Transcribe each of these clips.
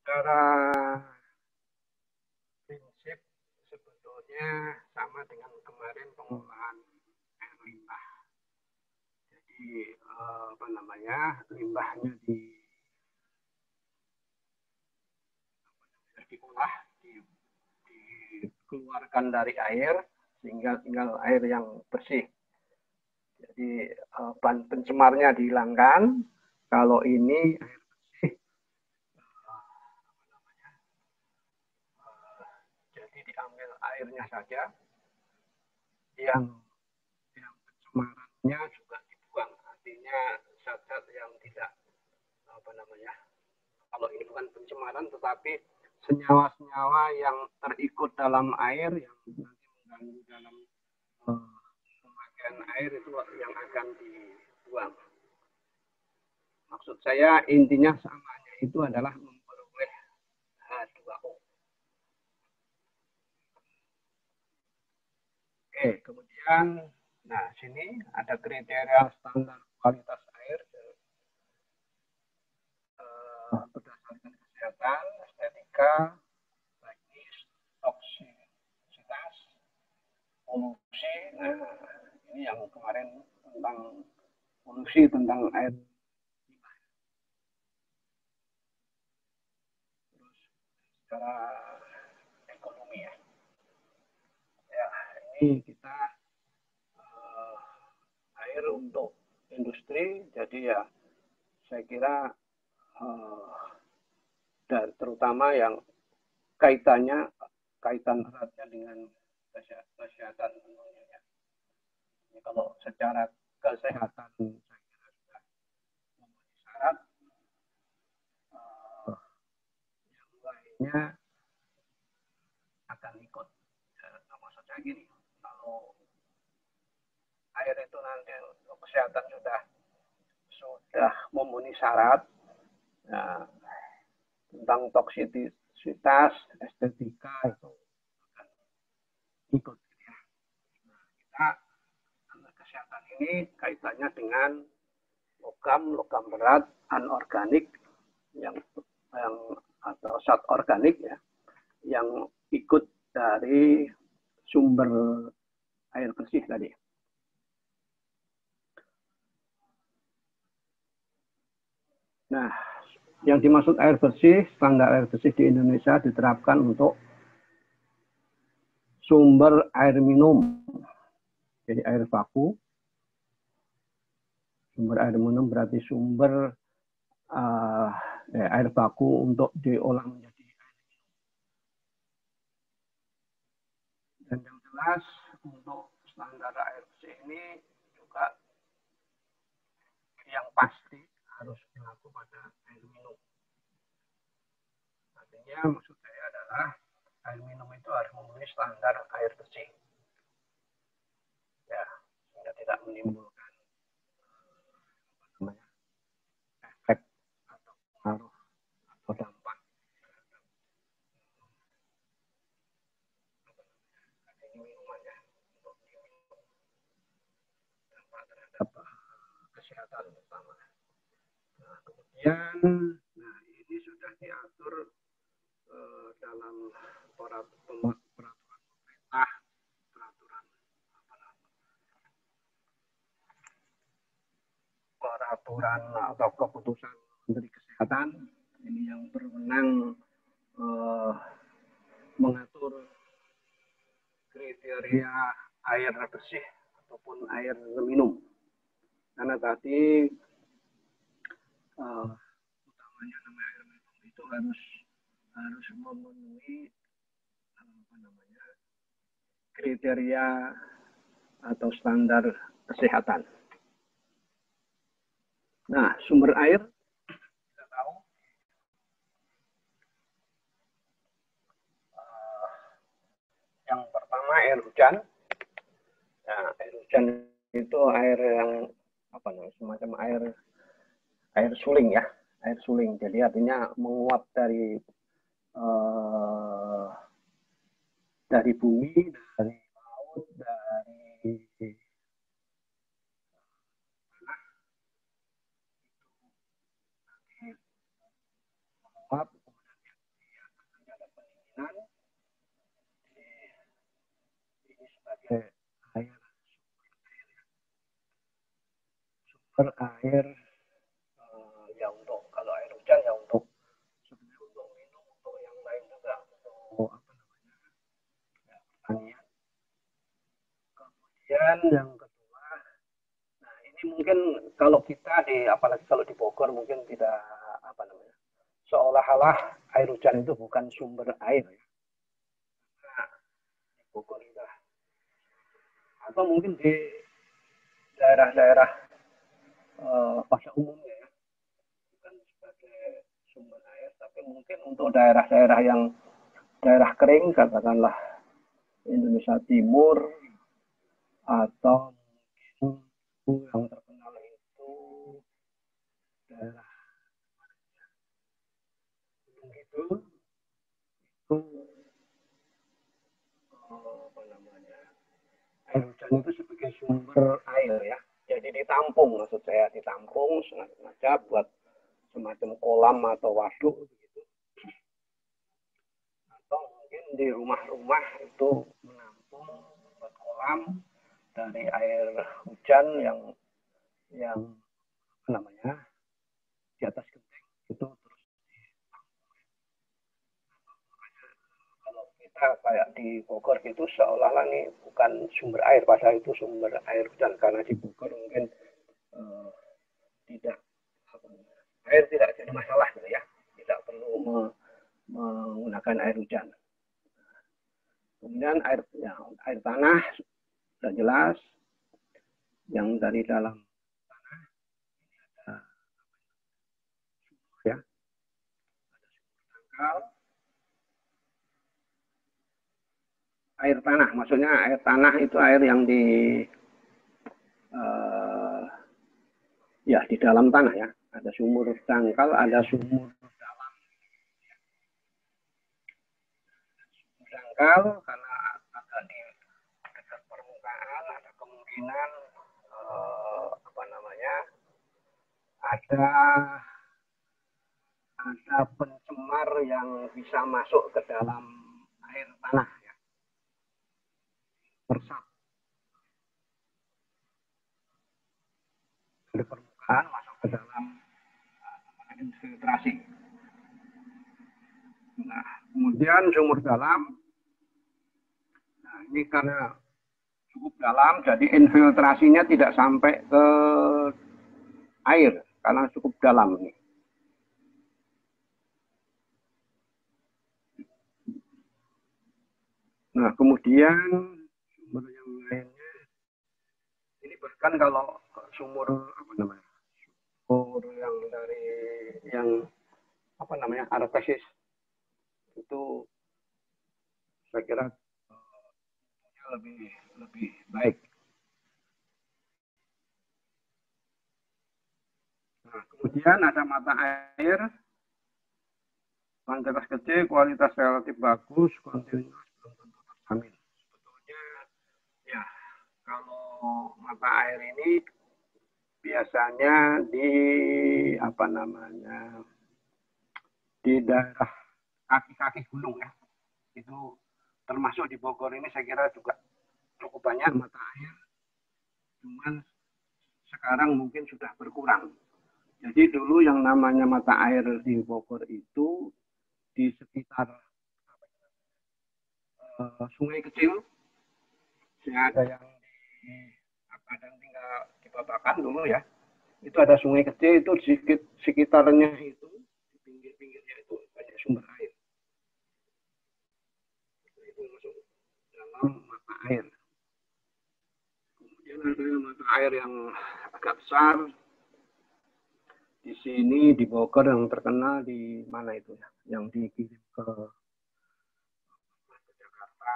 Secara prinsip sebetulnya sama dengan kemarin pengolahan air limbah. Jadi limbahnya diolah, dikeluarkan dari air sehingga tinggal air yang bersih. Jadi bahan pencemarnya dihilangkan. Kalau ini air bersih, jadi diambil airnya saja, yang pencemarannya juga dibuang. Artinya zat-zat yang tidak kalau ini bukan pencemaran, tetapi senyawa-senyawa yang terikut dalam air yang nanti mengganggu dalam pemakaian air itu yang akan dibuang. Maksud saya intinya samanya itu adalah memperoleh H2O. Oke, kemudian, nah sini ada kriteria standar kualitas air berdasarkan kesehatan, estetika, teknis, toksisitas, polusi. Nah, ini yang kemarin tentang polusi, tentang air. Terus secara ekonomi ya. Ya, ini kita air untuk industri, jadi ya saya kira dan terutama yang kaitan eratnya dengan kesehatan tentunya. Ini kalau secara kesehatan saya kira sudah memenuhi syarat, yang lainnya akan ikut. Maksud saya gini, kalau air itu nanti untuk kesehatan sudah memenuhi syarat, nah, tentang toksisitas, estetika itu akan ikut. Nah, kita kesehatan ini kaitannya dengan logam berat, anorganik yang atau zat organik ya, yang ikut dari sumber air bersih tadi. Nah, yang dimaksud air bersih, standar air bersih di Indonesia diterapkan untuk sumber air minum. Jadi air baku. Sumber air minum berarti sumber air baku untuk diolah menjadi air minum. Dan yang jelas untuk standar air bersih ini juga yang pasti harus berlaku pada air minum. Artinya maksud saya adalah air minum itu harus memenuhi standar air bersih. Ya, sehingga tidak menimbulkan efek atau pengaruh atau dampak minumannya untuk diminum, dampak terhadap kesehatan utama. Nah, kemudian, nah ini sudah diatur dalam peraturan pemerintah, peraturan atau keputusan Menteri Kesehatan ini yang berwenang mengatur kriteria air bersih ataupun air minum. Karena tadi utamanya nama air minum itu harus memenuhi kriteria atau standar kesehatan. Nah, sumber air kita tahu yang pertama air hujan. Nah, air hujan itu air yang semacam air suling ya, air suling. Jadi artinya menguap dari bumi, dari laut, dari menguap, kemudian sumber air ya untuk kalau air hujan ya untuk sebenarnya untuk minum, untuk yang lain juga, untuk apa namanya ya, pertanian. Kemudian yang kedua, nah ini mungkin kalau kita di apalagi kalau di Bogor mungkin tidak apa namanya seolah-olah air hujan itu bukan sumber air ya. Nah, di Bogor juga atau mungkin di daerah-daerah pada umumnya ya bukan sebagai sumber air, tapi mungkin untuk daerah-daerah yang daerah kering katakanlah Indonesia Timur atau mungkin yang terkenal itu daerah Gunung Kidul itu apa namanya air hujan itu sebagai sumber air ya. Jadi ditampung, maksud saya ditampung sengaja buat semacam kolam atau waduk begitu. Atau mungkin di rumah-rumah itu menampung buat kolam dari air hujan yang apa namanya di atas genteng itu terus kalau kita kayak di Bogor gitu seolah-olah ini bukan sumber air padahal itu sumber air hujan karena di Bogor mungkin eh, tidak apa, air tidak jadi masalah gitu ya tidak perlu menggunakan air hujan. Kemudian air ya, air tanah sudah jelas yang dari dalam ya dangkal air tanah maksudnya air tanah itu air yang di uh, ya di dalam tanah ya ada sumur dangkal ada sumur dalam dangkal karena agak di dekat permukaan ada kemungkinan apa namanya ada pencemar yang bisa masuk ke dalam air tanah ya meresap dari permukaan masuk ke dalam infiltrasi. Nah, kemudian sumur dalam, nah ini karena cukup dalam, jadi infiltrasinya tidak sampai ke air karena cukup dalam ini. Nah, kemudian sumber yang lainnya, ini bahkan kalau sumur apa namanya, sumur yang dari yang apa namanya artesis itu saya kira lebih lebih baik. Nah, kemudian ada mata air, kuantitas kecil, kualitas relatif bagus, kontinuas belum tentu terjamin. Sebetulnya ya kalau mata air ini biasanya di apa namanya di daerah kaki-kaki gunung ya itu termasuk di Bogor ini saya kira juga cukup banyak mata air, cuman sekarang mungkin sudah berkurang. Jadi dulu yang namanya mata air di Bogor itu di sekitar sungai kecil, ada yang di ada yang tinggal di Babakan dulu ya. Itu ada sungai kecil itu sekitarnya itu di pinggir-pinggirnya itu banyak sumber air. Itu masuk dalam mata air. Kemudian ada mata air yang agak besar. Di sini di Bogor yang terkenal di mana itu ya? Yang dikirim ke Jakarta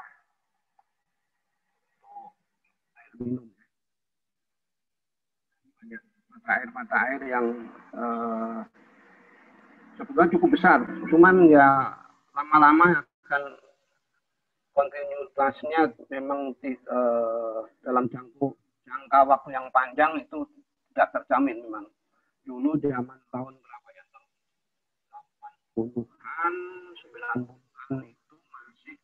air minum. Banyak mata air yang sebetulnya cukup besar. Cuman ya lama-lama akan kontinuitasnya memang dalam jangka waktu yang panjang itu tidak terjamin memang. Dulu zaman tahun berapa ya? Tahun 80-an, 90-an itu masih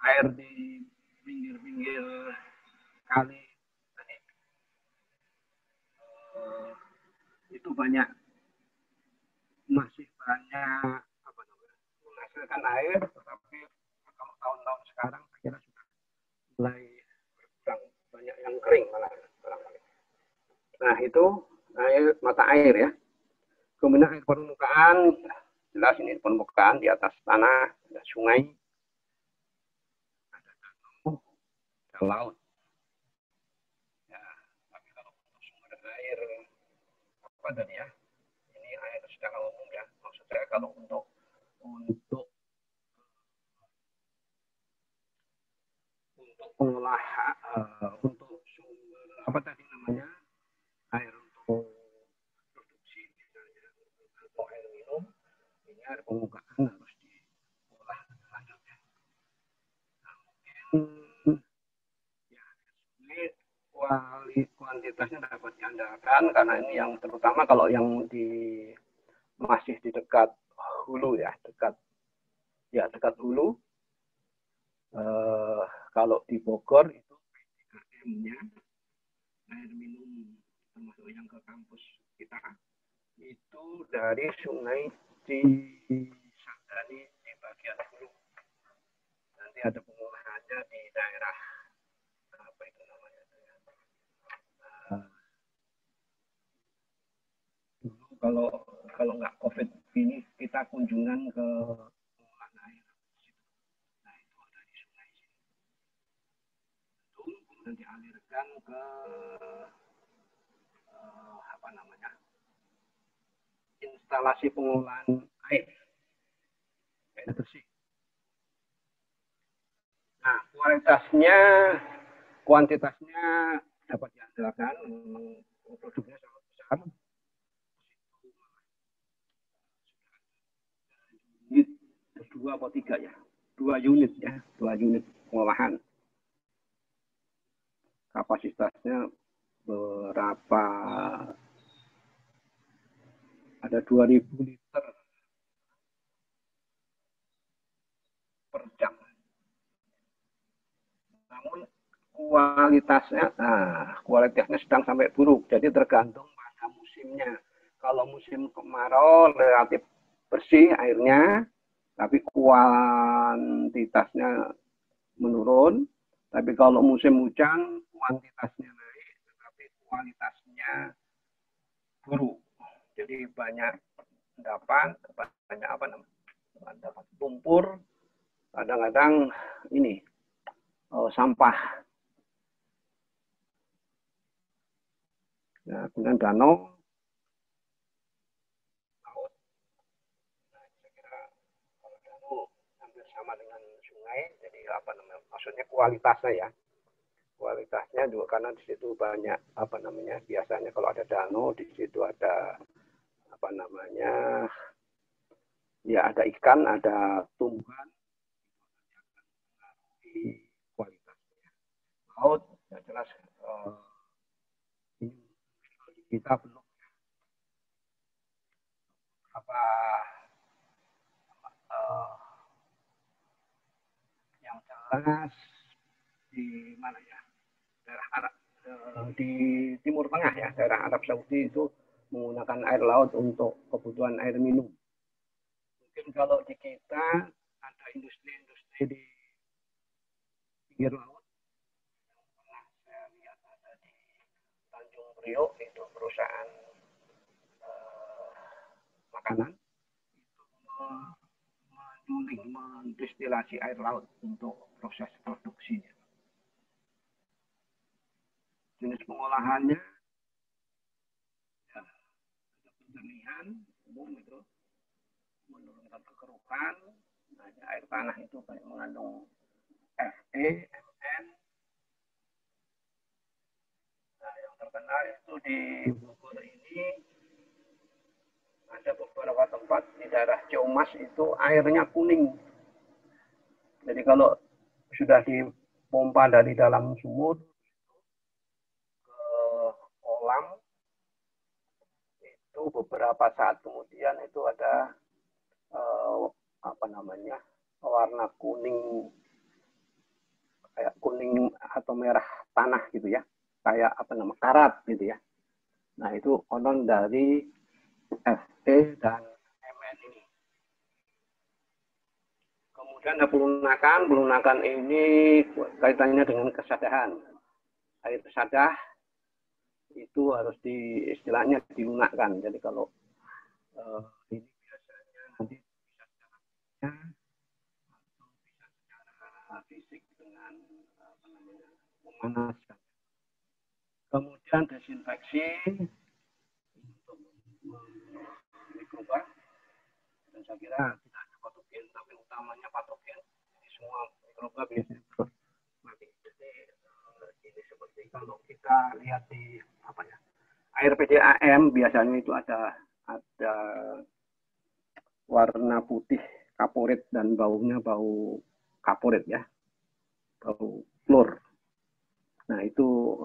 air di pinggir-pinggir kali itu banyak, masih banyak apa namanya, menghasilkan air, tetapi kalau tahun-tahun sekarang saya kira sudah mulai berkurang, banyak yang kering malah. Nah itu air, mata air ya. Kemudian air permukaan, jelas ini permukaan di atas tanah, ada sungai, ada danau, ada laut. Ya, tapi kalau untuk sumber air apa tadi ya? Ini air secara umum ya. Maksudnya kalau untuk pengolahan, untuk sumber apa tadi namanya, air untuk produksi misalnya atau air minum, ini air permukaan harus diolah selanjutnya. Nah, mungkin ya kuantitasnya dapat diandalkan karena ini yang terutama kalau yang masih di dekat hulu ya, dekat hulu. Kalau di Bogor itu PDAM-nya air minum termasuk yang ke kampus kita itu dari Sungai Cisadane di bagian hulu. Nanti ada pengolahannya di daerah apa itu namanya? Dulu kalau nggak COVID ini kita kunjungan ke pengolahan air. Nah itu ada di sungai sini. Kemudian dialirkan ke apa namanya, instalasi pengolahan air bersih. Nah kuantitasnya dapat diandalkan, memang produknya sangat besar. Unit dua atau tiga ya, 2 unit ya, 2 unit pengolahan. Kapasitasnya berapa, ada 2000 liter per jam. Namun kualitasnya sedang sampai buruk, jadi tergantung pada musimnya. Kalau musim kemarau relatif bersih airnya, tapi kuantitasnya menurun. Tapi kalau musim hujan kuantitasnya naik, tetapi kualitasnya buruk. Jadi banyak dapat lumpur, kadang-kadang ini sampah. Nah, kemudian danau, laut. Nah, saya kira kalau danau hampir sama dengan sungai, jadi apa namanya? Maksudnya kualitasnya ya. Kualitasnya juga karena di situ banyak apa namanya? Biasanya kalau ada danau di situ ada apa namanya? Ya ada ikan, ada tumbuhan, di kualitasnya. Laut, ya jelas kita belum apa yang jelas di mana ya, daerah Arab, di Timur Tengah ya, daerah Arab Saudi itu menggunakan air laut untuk kebutuhan air minum. Mungkin kalau di kita ada industri-industri di pinggir laut, yang pernah saya lihat ada di Tanjung Priok, itu perusahaan makanan itu mendestilasi air laut untuk proses produksinya. Jenis pengolahannya ya, ada penjernihan umum itu menurunkan kekeruhan. Nah, air tanah itu banyak mengandung Fe, Mn. Nah, yang terkenal itu di Bogor ini ada beberapa tempat di daerah Ciumas itu airnya kuning. Jadi kalau sudah dipompa dari dalam sumur ke kolam, itu beberapa saat kemudian itu ada apa namanya, warna kuning, kayak kuning atau merah tanah gitu ya, kayak apa namanya, karat gitu ya. Nah, itu konon dari Fe dan Mn ini. Kemudian ada pelunakan ini kaitannya dengan kesadahan. Air sadah itu harus istilahnya dilunakkan. Jadi kalau ini biasanya nanti bisa secara atau bisa secara fisik dengan memanaskan. Kemudian desinfeksi untuk mikroba. Dan saya kira tidak hanya patogen, tapi utamanya patogen. Jadi semua mikroba biasanya terus mati. Jadi ini seperti kalau kita lihat di apa ya, air PDAM biasanya itu ada warna putih kaporit dan baunya bau kaporit ya, bau klor. Nah itu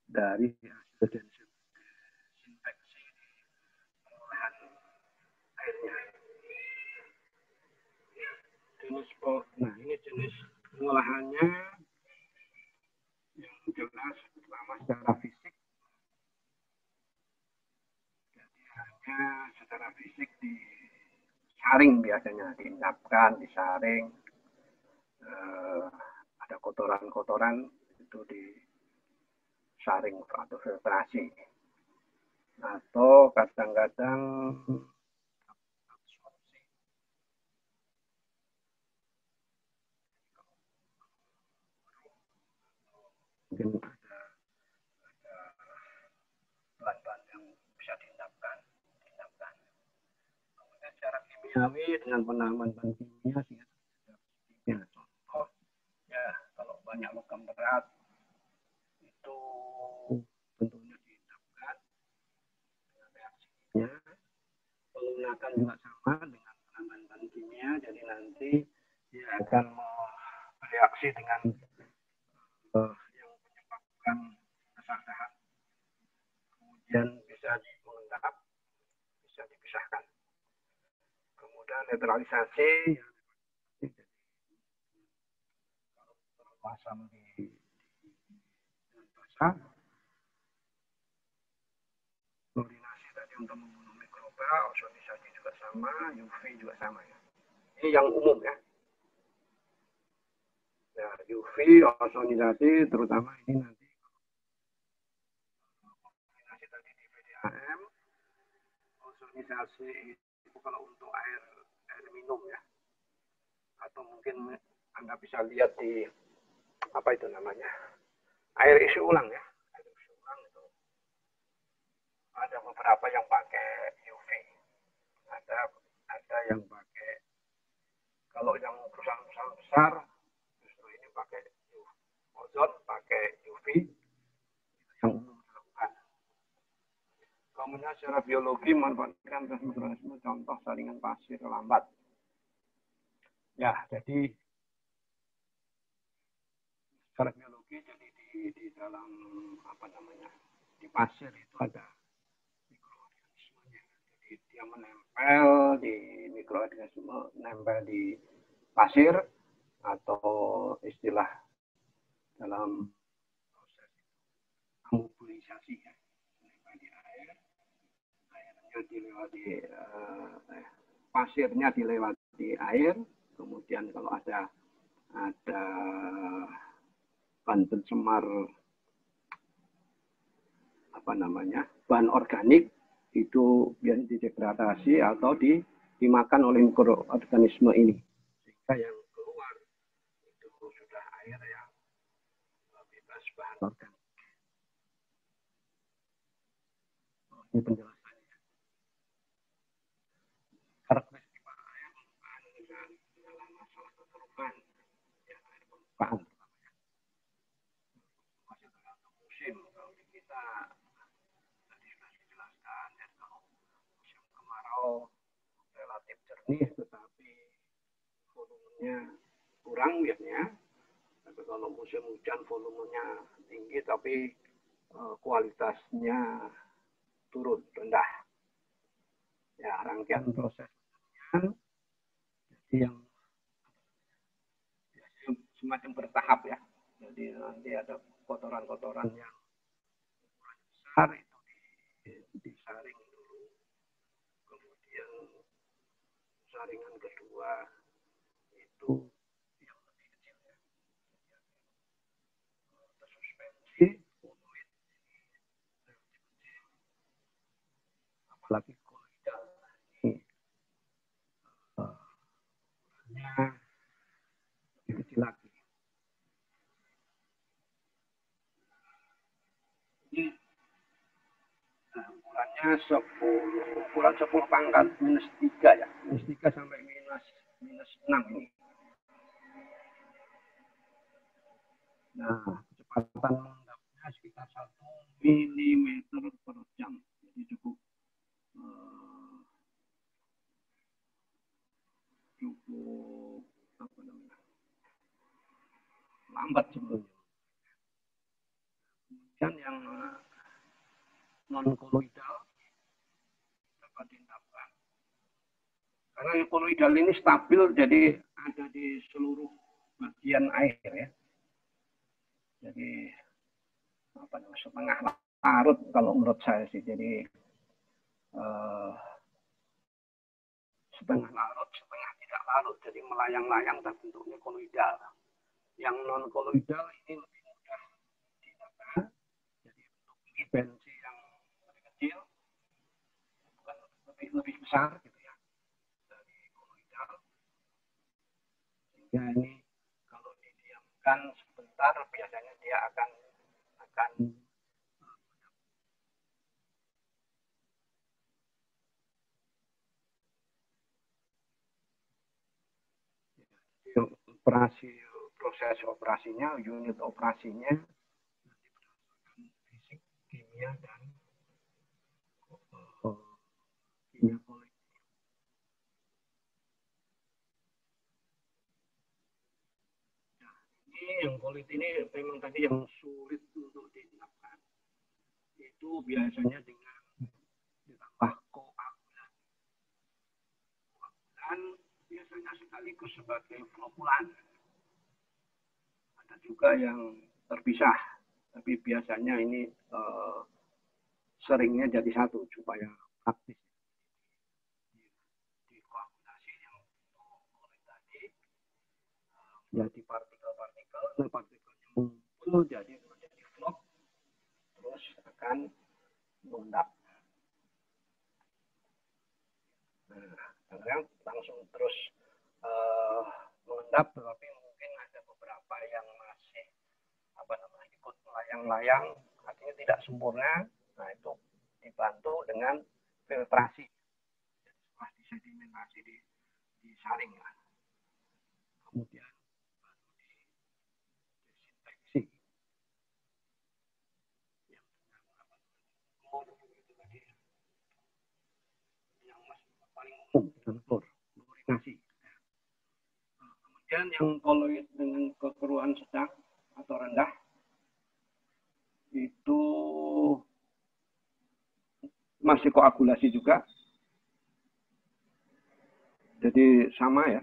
dari desinfeksi pengolahan airnya. Nah ini jenis pengolahannya yang jelas pertama secara fisik. Jadi hanya secara fisik disaring biasanya, diendapkan, disaring. Ada kotoran-kotoran itu disaring atau filtrasi. Atau kadang-kadang mungkin ada bahan-bahan yang bisa diendapkan. Kemudian secara kimiawi dengan penanaman bahan kimia sih. Ya, contoh ya kalau banyak logam berat itu tentunya diendapkan dengan reaksinya. Pelunakan juga sama dengan penanaman bahan kimia, jadi nanti dia akan bereaksi dengan yang menyebabkan kesadahan. Kemudian bisa mengendap, bisa dipisahkan. Kemudian netralisasi, kalau terpasang di basah, klorinasi tadi untuk membunuh mikroba, ozonisasi juga sama, UV juga sama ya. Ini yang umum ya. Ya, UV, ozonisasi terutama ini nanti ozonisasi tadi di PDAM, ozonisasi itu kalau untuk air minum ya, atau mungkin Anda bisa lihat di apa itu namanya, air isi ulang ya. Air isi ulang itu ada beberapa yang pakai UV, ada yang pakai, kalau yang perusahaan-perusahaan besar justru ini pakai ozon, pakai UV yang umum dilakukan. Kemudian secara biologi manfaatkan gas mikroorganisme, contoh saringan pasir lambat. Ya, jadi secara biologi jadi di dalam apa namanya, di pasir itu ada mikroorganismenya. Jadi dia menempel di mikroorganisme, menempel di pasir atau istilah dalam proses amobilisasi ya, menempel di air, airnya dilewati pasirnya dilewati air, kemudian kalau ada bahan pencemar apa namanya, bahan organik itu biasanya didegradasi atau dimakan oleh mikroorganisme ini, sehingga yang keluar itu sudah air yang bebas bahan organik. Ini penjelasannya. Karakteristik air permukaan dengan masalah kekerupan, ya, air permukaan masih tergantung musim. Kalau di kita tadi sudah dijelaskan ya, kalau musim kemarau relatif jernih tetapi volumenya kurang biasanya. Tapi kalau musim hujan volumenya tinggi tapi kualitasnya turun, rendah. Ya, rangkaian prosesnya jadi yang semacam bertahap ya. Jadi nanti ada kotoran-kotoran yang besar itu disaring dulu, kemudian saringan kedua itu yang lebih kecil ya, tersuspensi koloid, apalagi koloidal ini ukurannya lebih kecil lagi. Ini ukurannya 10, ukuran 10 pangkat -3 ya, -3 sampai -6 ini. Nah, kecepatan mengendapnya sekitar 1 mm per jam, jadi cukup apa namanya, lambat sebetulnya. Dan yang non koloidal dapat diendapkan. Karena yang koloidal ini stabil, jadi ada di seluruh bagian air ya. Jadi apa namanya, setengah larut kalau menurut saya sih. Jadi setengah larut, setengah tidak larut. Jadi melayang-layang dan bentuknya koloidal. Yang non koloidal ini lebih mudah didapatkan. Jadi bentuk suspensi yang lebih kecil, bukan lebih besar gitu ya dari koloidal. Sehingga ini kalau didiamkan sebentar, biasanya dia akan proses operasinya, unit operasinya nanti berdasarkan fisik, kimia, dan kimia kulit. Nah, ini yang kulit ini memang tadi yang sulit untuk diendapkan. Itu biasanya dengan ditambah koagulan. Koagulan biasanya sekaligus sebagai flokulan. Ada juga yang terpisah, tapi biasanya ini seringnya jadi satu supaya praktis. Di koagulasi yang kulit tadi jadi partikel-partikel, partikelnya mengumpul jadi menjadi vlog, terus akan mengendap. Nah, kadang langsung terus mengendap, tetapi mungkin ada beberapa yang masih ikut melayang-layang, artinya tidak sempurna. Nah, itu dibantu dengan filtrasi. Setelah disedimentasi, disaring lah. Kemudian baru didesinfeksi. Yang paling umum dengan fluorinasi. Kemudian yang koloid dengan kekeruhan sedang atau rendah itu masih koagulasi juga. Jadi sama ya.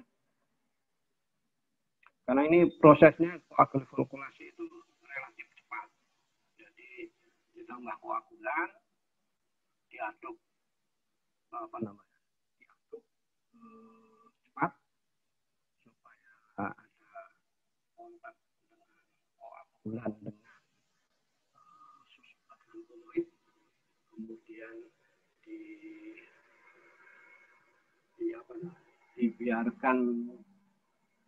Karena ini prosesnya koagulasi itu relatif cepat. Jadi ditambah koagulan, diaduk diaduk cepat supaya ada kontak dengan koagulan dengan koloid, kemudian dibiarkan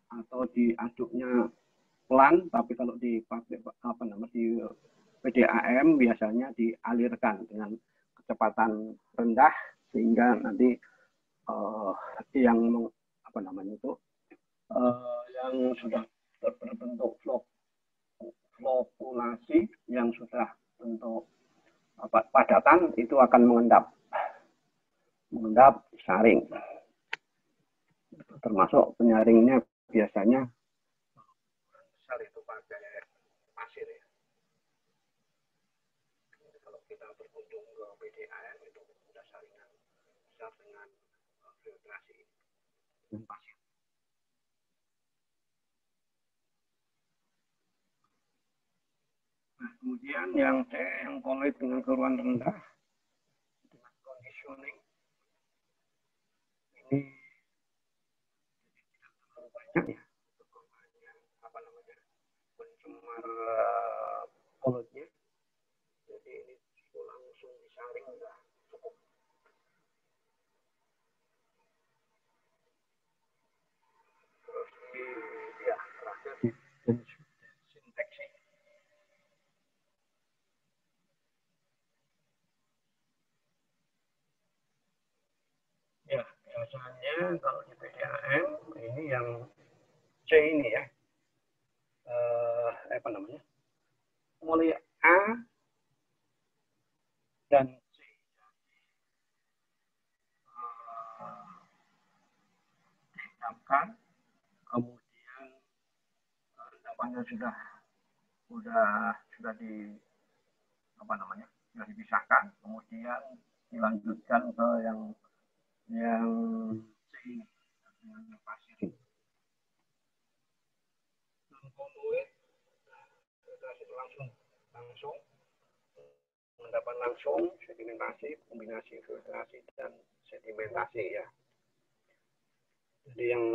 atau diaduknya pelan, tapi kalau dipakai di PDAM biasanya dialirkan dengan kecepatan rendah sehingga nanti yang yang sudah berbentuk flokkulasi yang sudah bentuk padatan itu akan mengendap saring. Termasuk penyaringnya biasanya besar itu pakai pasir ya. Kalau kita berkunjung ke PDAM itu sudah saringan besar dengan filtrasi dengan pasir. Nah, kemudian yang koloid dengan kekeruhan rendah suling ini terlalu banyak ya, apa namanya, pencemar polutnya. Jadi ini langsung disaring udah cukup. Terus ya terakhir disinfeksi. Ya biasanya kalau di PDAM ini yang C ini ya, apa namanya, mulai A dan C. Diendapkan, kemudian endapannya sudah di apa namanya, sudah dipisahkan, kemudian dilanjutkan ke yang C ini, yang pasir ini. Langsung mendapat langsung sedimentasi, kombinasi filtrasi dan sedimentasi ya. Jadi yang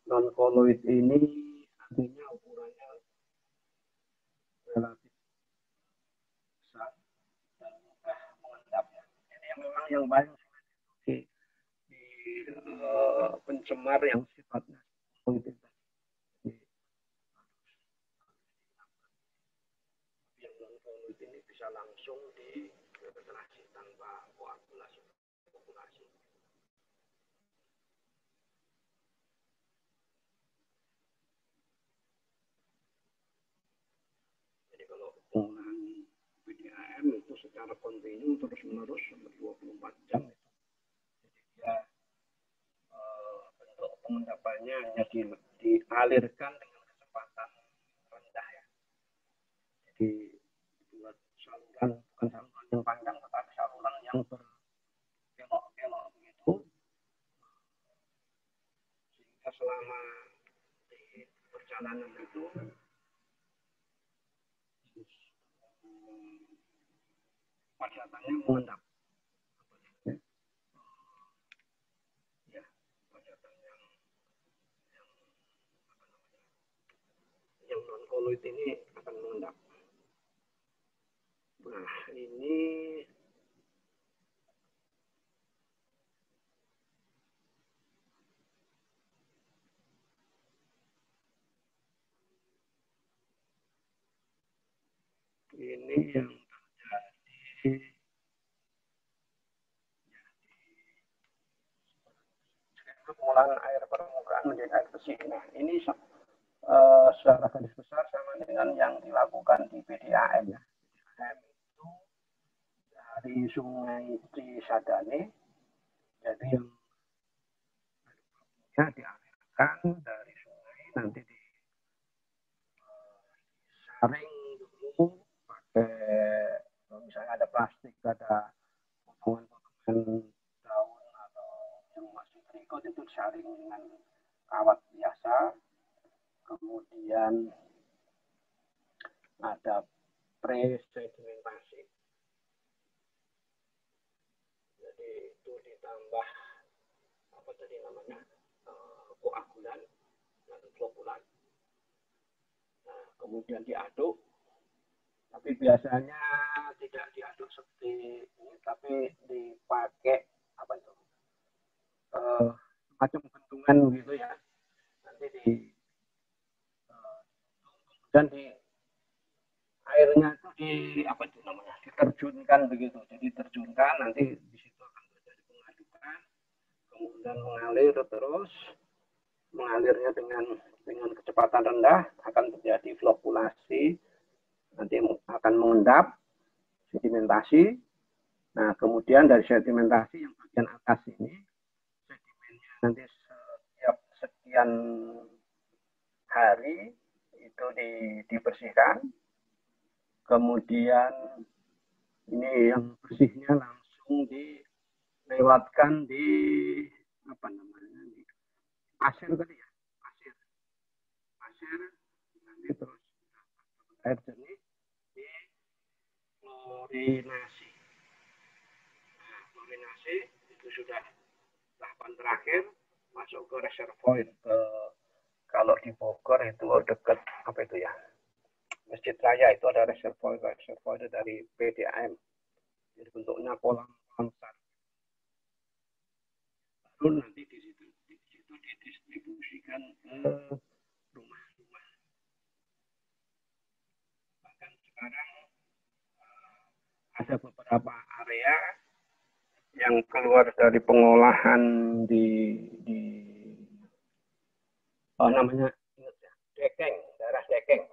non koloid ini artinya ukurannya relatif besar dan mudah mengendap ya. Jadi memang yang paling di pencemar yang sifatnya koloid itu. Yang non koloid ini bisa langsung di filtrasi tanpa koagulasi. Jadi kalau penggunaan PDAM itu secara kontinu terus menerus selama 24 jam itu, jadi dia bentuk pengendapannya hanya dialirkan dengan kecepatan rendah ya. Jadi buat saluran, bukan saluran yang panjang tetapi saluran yang berkelok-kelok begitu, sehingga selama di perjalanan itu padatannya mengendap. Ya, padatan yang non koloid ini akan mengendap. Nah, ini yang terjadi pengolahan air permukaan menjadi air bersih. Nah, ini secara garis besar sama dengan yang dilakukan di PDAM ya. PDAM itu dari Sungai Cisadane, jadi yang dialirkan dari sungai nanti disaring dulu pakai, misalnya ada plastik, ada potongan-potongan daun atau yang masih berikut itu disaring dengan kawat biasa. Kemudian ada pre-sedimentasi. Jadi itu ditambah apa tadi namanya, koagulan dan flokulan. Nah, kemudian diaduk, tapi biasanya tidak diaduk seperti ini, tapi dipakai apa itu, macam bentungan gitu ya. Nanti dan di airnya itu apa itu namanya, diterjunkan begitu. Jadi terjunkan, nanti di situ akan terjadi pengadukan, kemudian mengalirnya dengan kecepatan rendah, akan terjadi flokulasi, nanti akan mengendap, sedimentasi. Nah, kemudian dari sedimentasi yang bagian atas ini, sedimennya nanti setiap sekian hari itu dibersihkan. Kemudian ini yang bersihnya langsung dilewatkan di apa namanya, di pasir tadi ya, pasir nanti terus air jernih di klorinasi. pengendapan terakhir masuk ke reservoir. Kalau di Bogor itu dekat apa itu ya, Masjid Raya itu ada reservoir dari PDAM. Jadi bentuknya kolam besar. Lalu nanti di situ didistribusikan ke rumah-rumah. Bahkan sekarang ada beberapa area yang keluar dari pengolahan di namanya Dekeng, daerah Dekeng.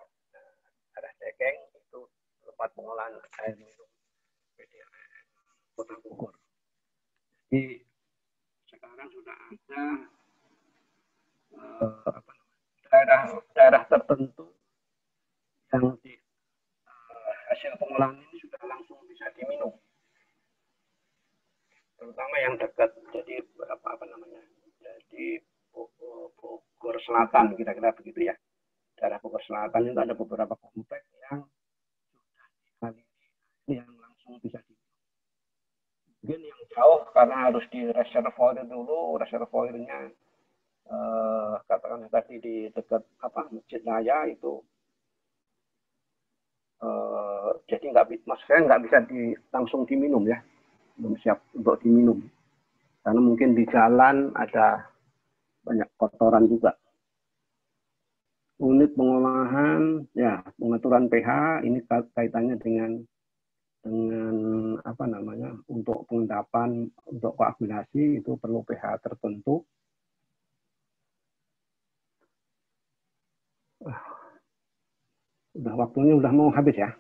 Daerah Dekeng itu tempat pengolahan air minum PDAM Kota Bogor. Jadi sekarang sudah ada daerah tertentu yang di hasil pengolahan ini sudah langsung bisa diminum, terutama yang dekat jadi apa namanya, jadi Bogor Selatan kira-kira begitu ya. Daerah Bogor Selatan itu ada beberapa komplek yang sudah yang langsung bisa diminum. Mungkin yang jauh karena harus di reservoir dulu, reservoirnya katakan tadi di dekat Masjid Raya itu, jadi maksudnya nggak bisa langsung diminum ya, belum siap untuk diminum karena mungkin di jalan ada banyak kotoran juga. Unit pengolahan ya, pengaturan pH ini kaitannya dengan apa namanya, untuk pengendapan, untuk koagulasi itu perlu pH tertentu. Udah waktunya udah mau habis ya.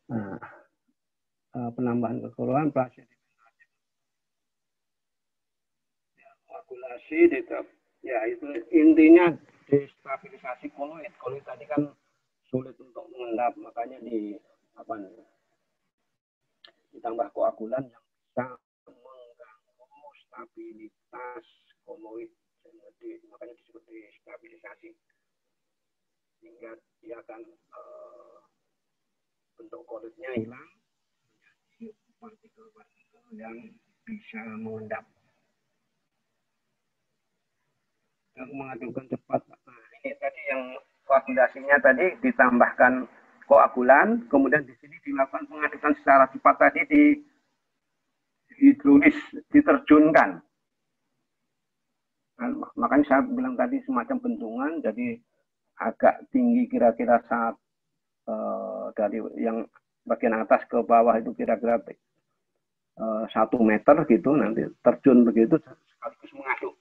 Nah, penambahan kekeluaran koagulasi ya itu intinya destabilisasi koloid. Koloid tadi kan sulit untuk mengendap, makanya ditambah koagulan yang bisa mengganggu stabilitas koloid, makanya disebut destabilisasi, sehingga dia akan bentuk koloidnya hilang menjadi partikel-partikel yang bisa mengendap. Yang mengadukan cepat. Nah, ini tadi yang koagulasinya tadi ditambahkan koagulan, kemudian di sini dilakukan pengadukan secara cepat tadi di hidrolis, diterjunkan. Nah, makanya saya bilang tadi semacam bendungan, jadi agak tinggi kira-kira saat dari yang bagian atas ke bawah itu kira-kira 1 meter gitu, nanti terjun begitu sekaligus mengaduk.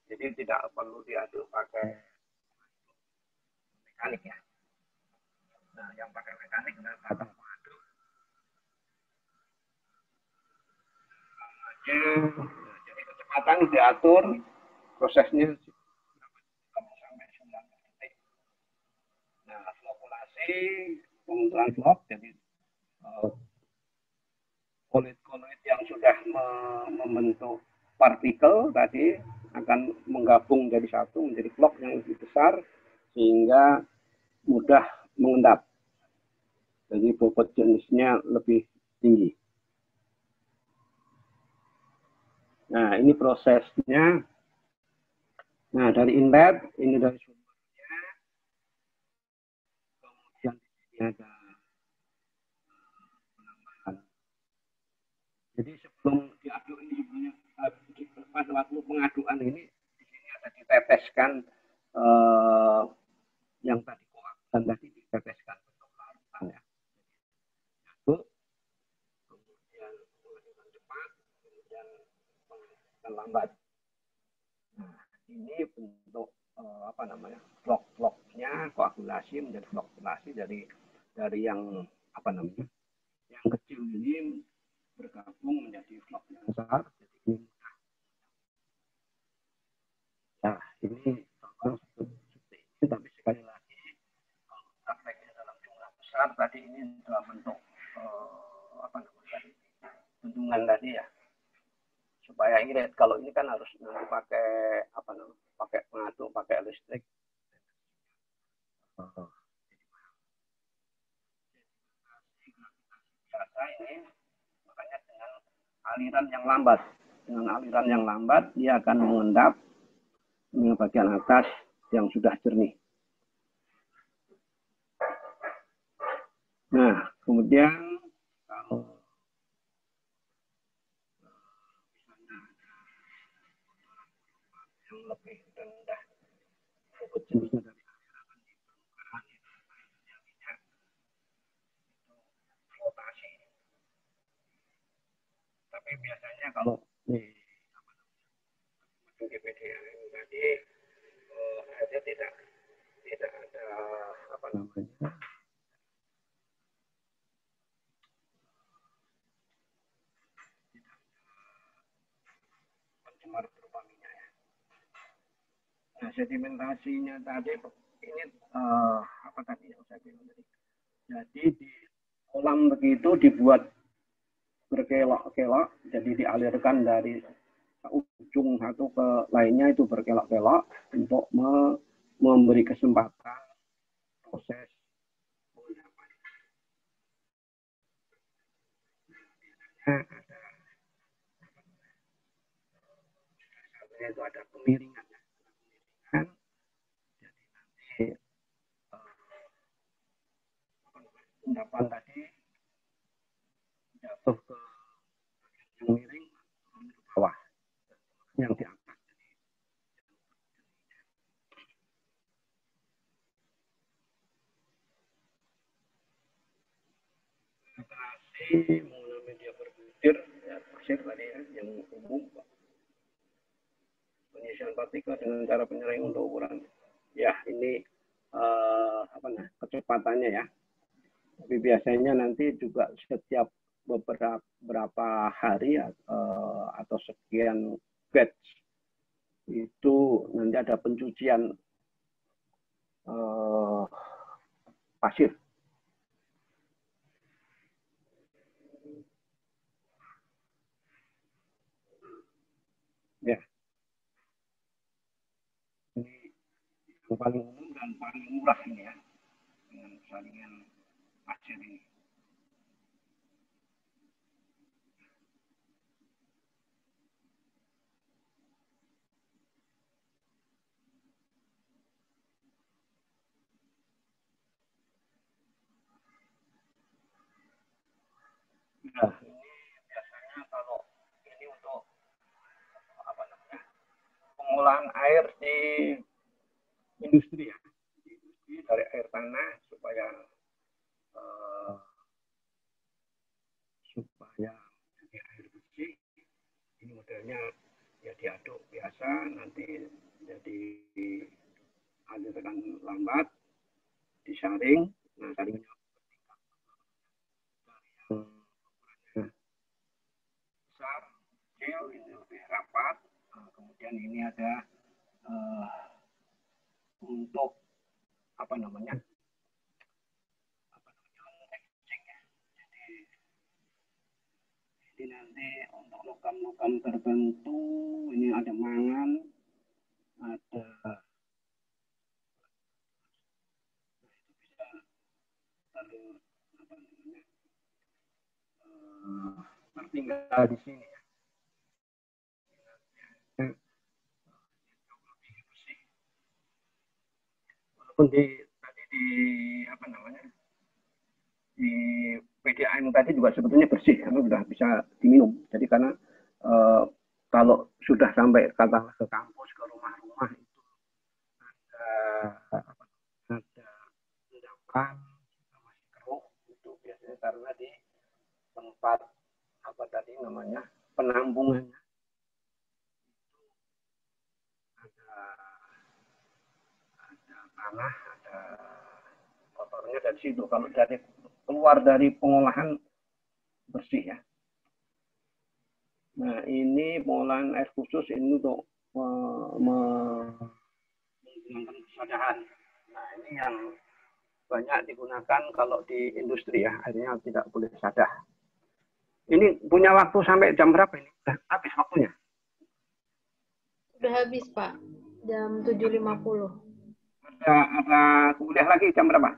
Jadi tidak perlu diaduk pakai mekanik ya. Nah, yang pakai mekanik datang mengaduk. Jadi kecepatan diatur, prosesnya sampai 9 detik. Nah, flokkulasi, pembentukan flok, jadi koloid yang sudah membentuk partikel tadi akan menggabung jadi satu, menjadi flok yang lebih besar sehingga mudah mengendap. Jadi bobot jenisnya lebih tinggi. Nah, ini prosesnya. Nah, dari inlet, ini dari sumbernya. Kemudian di sini ada penambahan. Jadi sebelum diaduk ini sebenarnya pada waktu pengadukan ini di sini ada diteteskan yang tadi koagulan tadi diteteskan bentuk larutan ya. Aduk, kemudian pengadukan cepat, kemudian pengadukan lambat. Nah, ini bentuk flok-floknya koagulasi menjadi flokkulasi dari yang yang kecil ini bergabung menjadi flok yang besar, jadi ini mudah. Nah, ini seperti ini, tapi sekali lagi prakteknya dalam jumlah besar tadi ini dalam bentuk bendungan tadi ya, supaya irit. Kalau ini kan harus nanti pakai pakai pengaduk, pakai listrik. Biasa ini makanya dengan aliran yang lambat. dengan aliran yang lambat, dia akan mengendap dengan bagian atas yang sudah jernih. Nah, kemudian kalau yang lebih rendah, jenisnya dari flotasi. Tapi biasanya kalau di GPDAM tadi aja tidak ada apa namanya pencemar berupa minyak ya. Nah, sedimentasinya tadi ini apa tadi yang saya bilang tadi. Jadi di kolam begitu dibuat berkelok-kelok, jadi dialirkan dari ujung satu ke lainnya itu berkelok-kelok untuk memberi kesempatan proses pengendapan. Itu ada pemiringan. Jadi nanti endapan tadi jatuh ke yang miring ke bawah, yang di atas. Filtrasi menggunakan media berbutir, ya, pasir tadi ya, yang umum. Penyisian partikel dengan cara penyering untuk ukuran. Ya, ini apa nah, kecepatannya ya. Tapi biasanya nanti juga setiap beberapa hari atau sekian batch itu nanti ada pencucian pasir. Ya. Ini yang paling umum dan paling murah ini ya, dengan saringan pasir ini. Nah, ini biasanya kalau ini untuk apa namanya pengolahan air di industri ya, di industri dari air tanah supaya jadi air bersih. Ini modelnya ya diaduk biasa, nanti jadi alirkan lambat, disaring. Nah, saringnya besar, kecil, ini lebih rapat. Nah, kemudian ini ada untuk apa namanya jadi nanti untuk logam-logam tertentu ini ada mangan, ada tertinggal di sini ya. Walaupun tadi di apa namanya di PDAM tadi juga sebetulnya bersih karena sudah bisa diminum. Jadi karena kalau sudah sampai katakanlah ke kampus, ke rumah-rumah itu ada endapan masih keruh itu biasanya karena di tempat apa tadi namanya penampungannya ada tanah, ada kotornya dari situ. Kalau dari keluar dari pengolahan bersih ya. Nah, ini pengolahan air khusus ini untuk menggunakan kesadaran. Nah, ini yang banyak digunakan kalau di industri ya, akhirnya tidak boleh sadah. Ini punya waktu sampai jam berapa ini? Udah habis waktunya? Udah habis, Pak. Jam 7.50. Ada kuliah lagi jam berapa?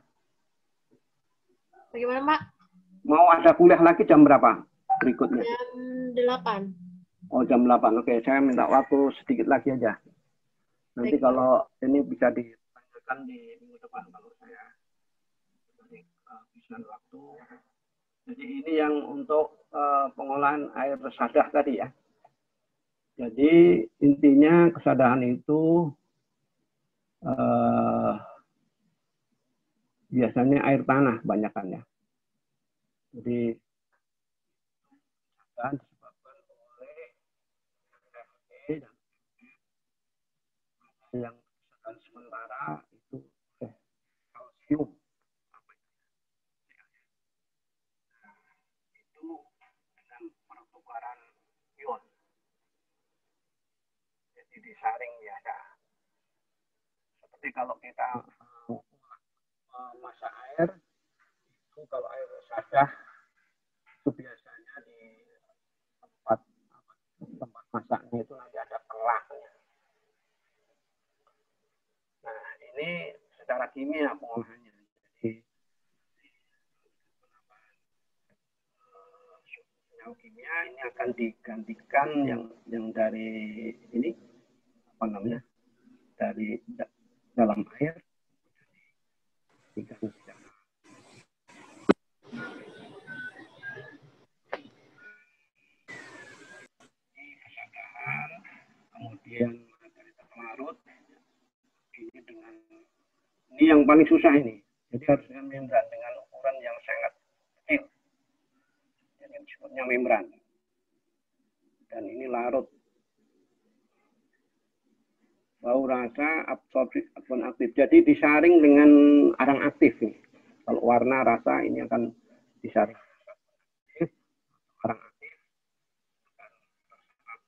Bagaimana, Pak? Mau ada kuliah lagi jam berapa berikutnya? Jam 8. Oh, jam 8. Oke, saya minta waktu sedikit lagi aja. Nanti Baik, Pak. kalau ini bisa ditanyakan di minggu depan kalau saya bisa waktu. Jadi ini yang untuk pengolahan air sadah tadi ya. Jadi intinya kesadahan itu biasanya air tanah kebanyakan ya. Jadi disebabkan oleh yang sementara itu kalsium itu dengan pertukaran ion. Jadi disaring biasa. Seperti kalau kita masak air, itu kalau air sadah itu biasanya di tempat masaknya itu nanti ada telahnya. Nah, ini secara kimia pengolahannya. Jadi senyawa kimia ini akan digantikan yang dari ini apa namanya dari dalam air diganti kesadahan, kemudian larut ini dengan ini yang paling susah ini. Jadi harus dengan membran dengan ukuran yang sangat kecil. Jadi disebutnya membran. Dan ini larut. Bau rasa absorpsi aktif. Jadi disaring dengan arang aktif nih. Kalau warna rasa ini akan disaring arang aktif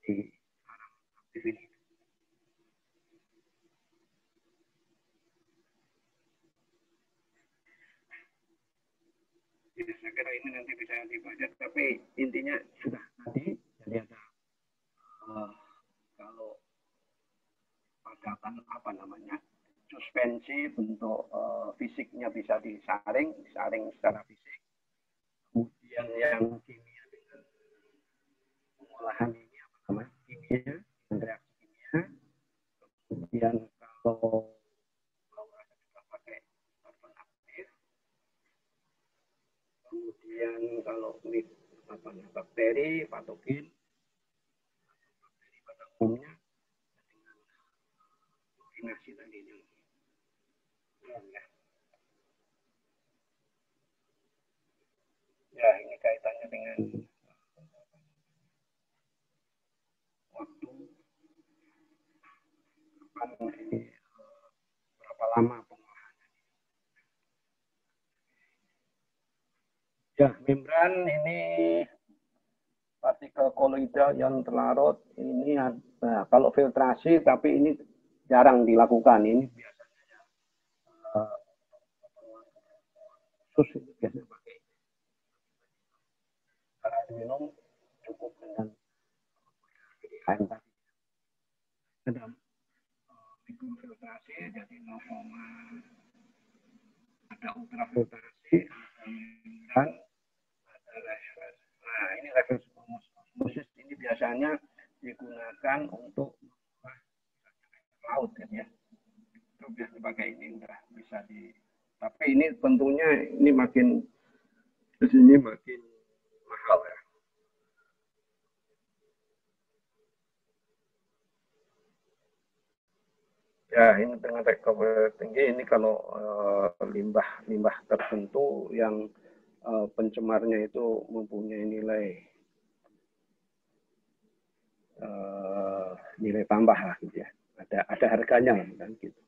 di arang aktif ini. Jadi saya kira ini nanti bisa dibaca, tapi intinya sudah tadi. Jadi ada kalau padakan apa namanya suspensi bentuk fisiknya bisa disaring secara fisik. Kemudian yang kimia dengan pengolahan ini apa namanya kimia dan reaksi kimia. Kemudian kalau kita pakai karbon aktif. Kemudian kalau ini apa namanya bakteri patogen bakteri pada umumnya dengan koordinasi tadi yang ya ini kaitannya dengan waktu berapa lama pengolahannya. Ya, membran ini partikel koloidal yang terlarut ini ada, kalau filtrasi tapi ini jarang dilakukan. Ini biasanya khusus biasanya pakai air minum cukup dengan air tadi. Ada mikrofiltrasi jadi 0, ada ultrafiltrasi dan ada reverse. Nah, ini reverse osmosis ini biasanya digunakan untuk laut ya. Itu biasa pakai ini udah bisa di. Tapi ini tentunya ini makin ke sini makin mahal ya. Ya, ini dengan recovery tinggi ini kalau limbah tertentu yang pencemarnya itu mempunyai nilai tambah lah gitu ya. Ada harganya kan gitu.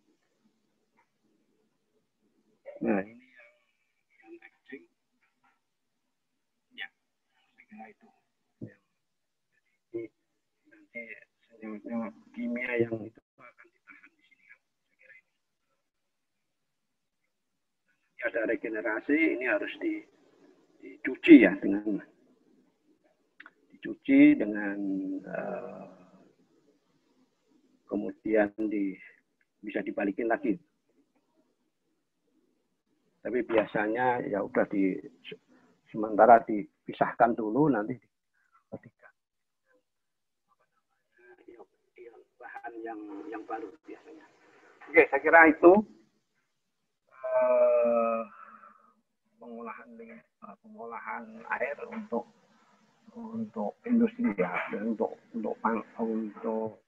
Nah, ini yang etching. Ya, saya kira itu. Ya. Jadi nanti senyawa kimia yang itu akan ditahan di sini kan. Saya kira ini. Nanti ada regenerasi, ini harus dicuci ya dengan kemudian bisa dibalikin lagi. Tapi biasanya ya udah sementara dipisahkan dulu nanti ketika bahan yang baru biasanya. Oke, saya kira itu pengolahan air untuk industri ya, dan untuk pengolahan untuk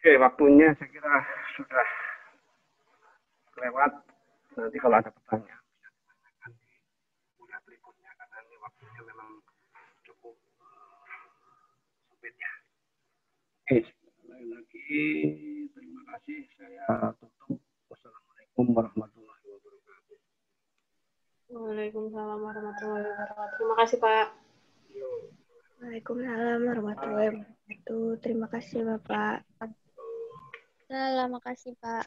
oke, waktunya saya kira sudah lewat. Nanti kalau ada pertanyaan bisa ditanyakan di kuliah berikutnya karena ini waktunya memang cukup sempit ya. Oke, sekali lagi terima kasih. Saya tutup. Wassalamualaikum warahmatullahi wabarakatuh. Waalaikumsalam warahmatullahi wabarakatuh. Terima kasih, Pak. Waalaikumsalam warahmatullahi wabarakatuh. Terima kasih, Bapak. Terima kasih, Pak.